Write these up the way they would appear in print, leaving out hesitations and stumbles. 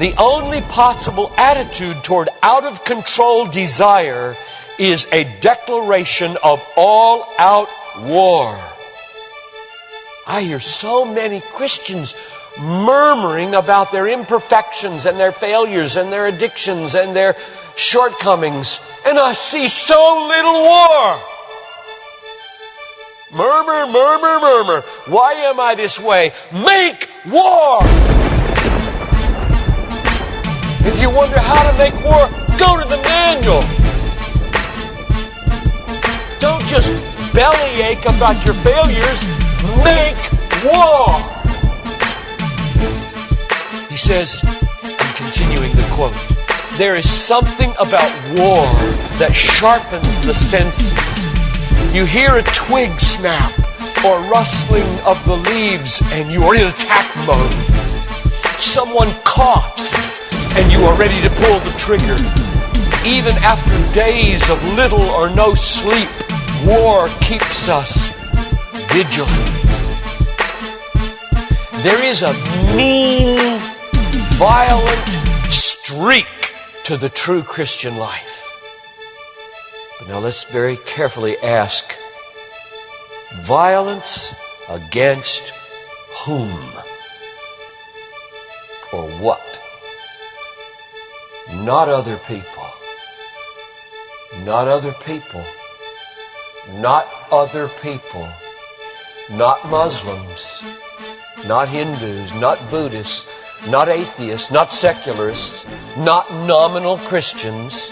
The only possible attitude toward out-of-control desire is a declaration of all-out war. I hear so many Christians murmuring about their imperfections and their failures and their addictions and their shortcomings, and I see so little war. Murmur, murmur, murmur. Why am I this way? Make war! If you wonder how to make war, go to the manual. Don't just bellyache about your failures. Make war! He says, I'm continuing the quote, there is something about war that sharpens the senses. You hear a twig snap or rustling of the leaves and you are in attack mode. Someone coughs and you are ready to pull the trigger. Even after days of little or no sleep, war keeps us vigilant. There is a mean, violent streak to the true Christian life. But now let's very carefully ask, violence against whom? Or what? Not other people. Not other people. Not other people. Not Muslims. Not Hindus. Not Buddhists. Not atheists. Not secularists. Not nominal Christians.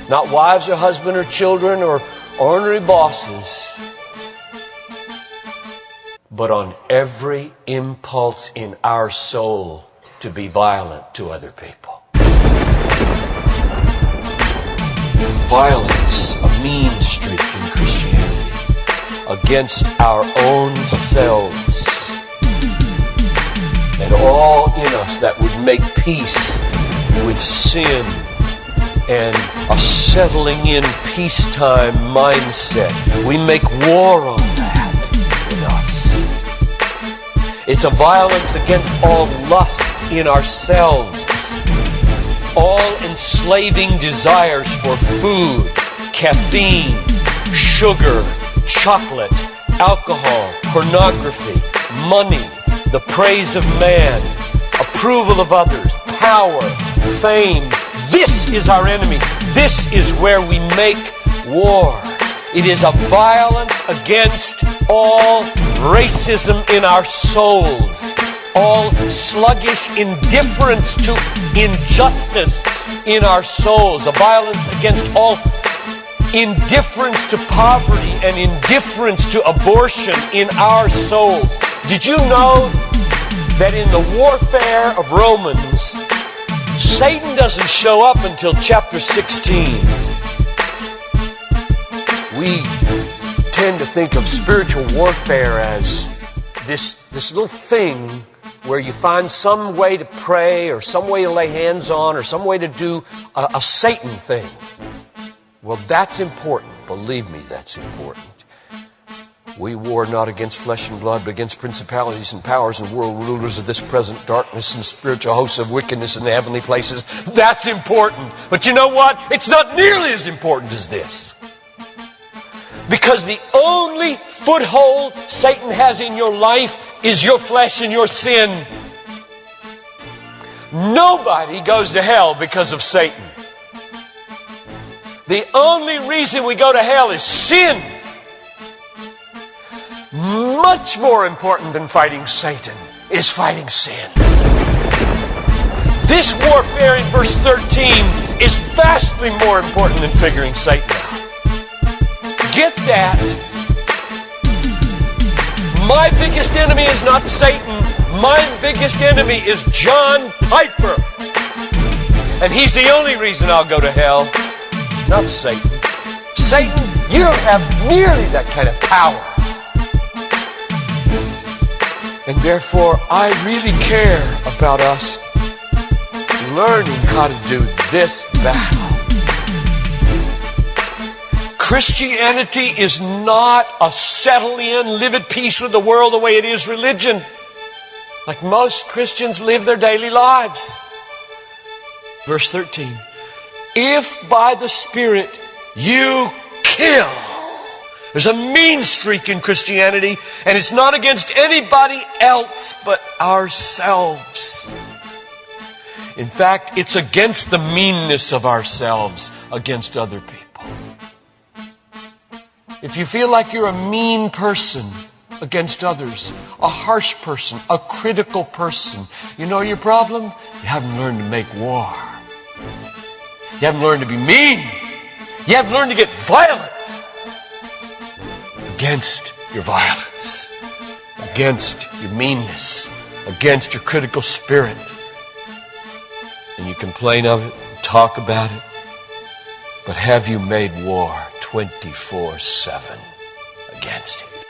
Not wives or husband or children or ornery bosses. But on every impulse in our soul to be violent to other people. Violence, a mean streak in Christianity, against our own selves. And all in us that would make peace with sin and a settling in peacetime mindset. We make war on that in us. It's a violence against all lust in ourselves. All enslaving desires for food, caffeine, sugar, chocolate, alcohol, pornography, money, the praise of man, approval of others, power, fame. This is our enemy. This is where we make war. It is a violence against all racism in our souls, all sluggish indifference to injustice in our souls, a violence against all indifference to poverty and indifference to abortion in our souls. Did you know that in the warfare of Romans, Satan doesn't show up until chapter 16. We tend to think of spiritual warfare as this little thing where you find some way to pray or some way to lay hands on or some way to do a Satan thing. Well, that's important. Believe me, that's important. We war not against flesh and blood, but against principalities and powers and world rulers of this present darkness and spiritual hosts of wickedness in the heavenly places. That's important. But you know what? It's not nearly as important as this. Because the only foothold Satan has in your life is your flesh and your sin. Nobody goes to hell because of Satan. The only reason we go to hell is sin. Much more important than fighting Satan is fighting sin. This warfare in verse 13 is vastly more important than figuring Satan out. Get that. My biggest enemy is not Satan. My biggest enemy is John Piper. And he's the only reason I'll go to hell, not Satan. Satan, you don't have nearly that kind of power. And therefore, I really care about us learning how to do this battle. Christianity is not a settle in, live at peace with the world the way it is religion. Like most Christians live their daily lives. Verse 13. If by the Spirit you kill. There's a mean streak in Christianity, and it's not against anybody else but ourselves. In fact, it's against the meanness of ourselves against other people. If you feel like you're a mean person against others, a harsh person, a critical person, you know your problem? You haven't learned to make war. You haven't learned to be mean. You haven't learned to get violent against your violence, against your meanness, against your critical spirit. And you complain of it, talk about it, but have you made war 24/7 against it?